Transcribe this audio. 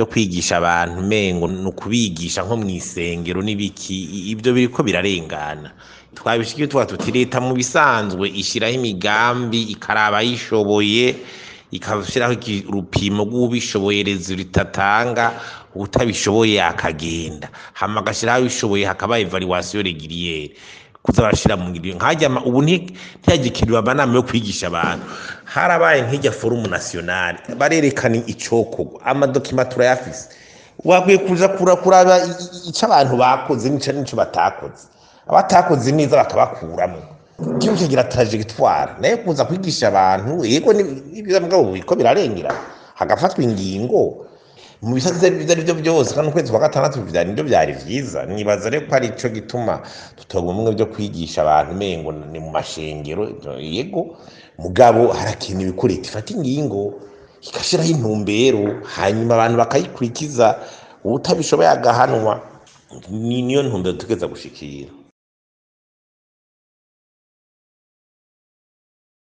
byo kwigisha abantu mengo no kubigisha nko mwisengero nibiki ibyo biriko birarengana twabishikiye tuti leta mu bisanzwe ishiraho imigambi ikaraba yishoboye ikashiraho urupimo rw'ubishoboye rezo ritatanga utabishoboye akagenda hama gashiraho bishoboye hakaba evaluation régulière kuza bashira mu ngiro nkajya ubu ntiyagikiriwe abanama yo kwigisha abantu harabaye nk'ijya forum national barerekana icoko amadokimatura yafise wakwiye kuza kuraba ica abantu bakoze nico batakoze abatakoze neza bakabakuramo cyo kigira trajectoire nayo kuza kwigisha abantu yego n'ibyo mugabo biko birarengera hagafatwa ingingo mu bisaze byo byose kandi ukwezi kwa gatandatu nibyo byari vyiza nibaza rero ko ari ico gituma tutobumwe byo kwigisha abantu mengo ni mu mashengero yego mugabo harakenewe ko leta ifata ingingo ikashiraho intumbero hanyuma abantu bakayikurikiza ubutabishoboye agahanwa niyo ntumbero tugeza gushikira